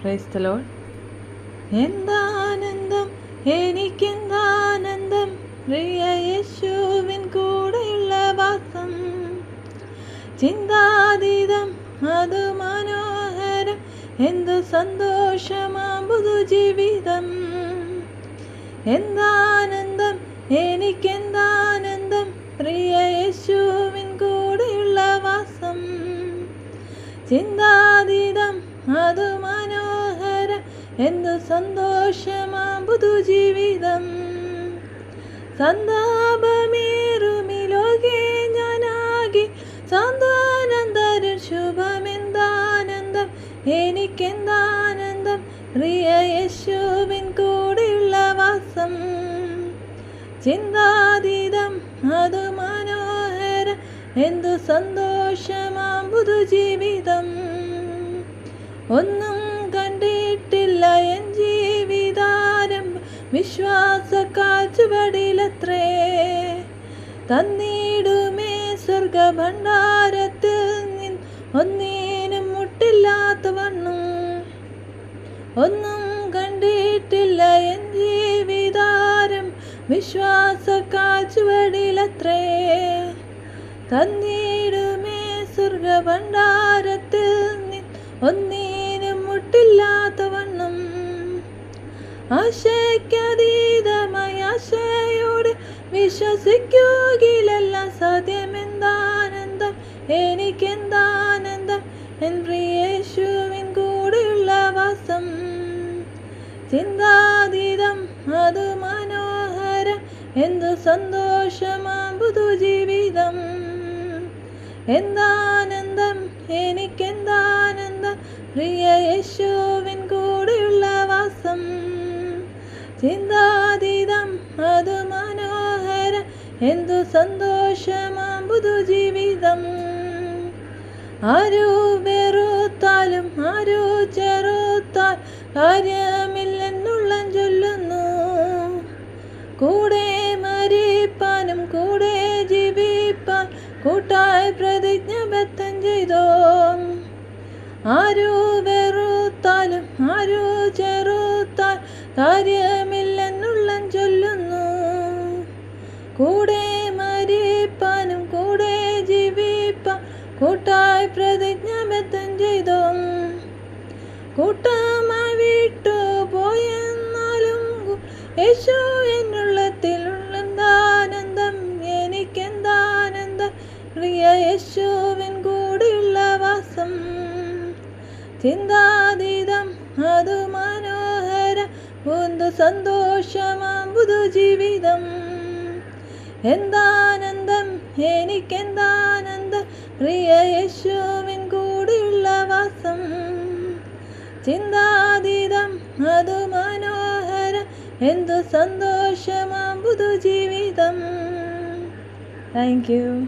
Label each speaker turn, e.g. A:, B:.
A: Price the lord. എന്താനന്ദം, എനിക്കെന്താനന്ദം, പ്രിയ യേശുവിൻ കൂടെയുള്ള വാസം. ചിന്താതീതം, അത് മനോഹരം, എന്തു സന്തോഷമാം പുതുജീവിതം. എന്താനന്ദം, എനിക്കെന്താനന്ദം, പ്രിയ യേശുവിൻ കൂടെയുള്ള വാസം. ചിന്താതീതം, അത് മനോഹരം, എന്തു സന്തോഷമാം പുതുജീവിതം. സന്താപമേറുമി ലോകേ ഞാനാകെ, സാന്ത്വനന്തരം ശുഭമെന്താനന്ദം, എനിക്കെന്താനന്ദം, പ്രിയ യേശുവിൻ കൂടെയുള്ള വാസം. ചിന്താതീതം, അത് മനോഹരം, എന്തു സന്തോഷമാം പുതുജീവിതം. ഒന്നും കണ്ടിട്ടില്ല എൻ ജീവിതാരംഭം, വിശ്വാസ കാഴ്ചവടിലത്രേ. തന്നിടുമേ സ്വർഗഭണ്ഡാരത്തിൽ നിന്ന്, ഒന്നിനും മുട്ടില്ലാത്തവണ്ണം. ഒന്നും കണ്ടിട്ടില്ല എൻ ജീവിതാരം, വിശ്വാസ കാഴ്ചവടിലത്രേ. തന്നിടുമേ സ്വർഗഭണ്ഡാരത്തിൽ നിന്ന്, ഒന്നിനും മുട്ടില്ലാത്തവണ്ണം. ആശയ്ക്കതീതമായ ആശയോട് വിശ്വസിക്കുകയിലെല്ലാം സാധ്യമെന്താനന്ദം, എനിക്കെന്താനന്ദം, എൻ പ്രിയ യേശുവിൻ കൂടെയുള്ള വാസം. ചിന്താതീതം, അത് മനോഹരം, എന്തു സന്തോഷമാം പുതുജീവിതം. എന്താനന്ദം, എനിക്കെന്താനന്ദം, പ്രിയ യേശുവിൻ കൂടെയുള്ള വാസം. ചിന്താതീതം, അത് മനോഹരം, എന്തു സന്തോഷമാം പുതുജീവിതം. ആരു വെറുത്താലും ആരു ചെറുത്താൽ കാര്യമില്ലെന്നുള്ള ചൊല്ലുന്നു. കൂടെ മരിപ്പാനും കൂടെ ജീവിപ്പാൻ കൂട്ടായി പ്രതിജ്ഞബദ്ധം ചെയ്തോ. ആരു വെറുത്താലും ആരു ചെറുത്താൽ കാര്യമില്ലെന്നുള്ള ചൊല്ലുന്നു. കൂടെ മരിപ്പാനും കൂടെ ജീവിപ്പാൻ കൂട്ടായി പ്രതിജ്ഞബദ്ധം ചെയ്തോ. കൂട്ടമായി വിട്ടു പോയെന്നാലും യേശു എന്നുള്ളത്തിലുള്ളതാനന്ദം, എനിക്കെന്താനന്ദം, പ്രിയ യേശുവിൻ കൂടെയുള്ള വാസം. ചിന്താതീതം, അത് മനോഹരം, എന്തു സന്തോഷമാം പുതുജീവിതം. എന്താനന്ദം, എനിക്കെന്താനന്ദം, പ്രിയ യേശുവിൻ കൂടെയുള്ള വാസം. ചിന്താതീതം, അത് മനോഹരം, എന്തു സന്തോഷമാം പുതുജീവിതം. Thank you.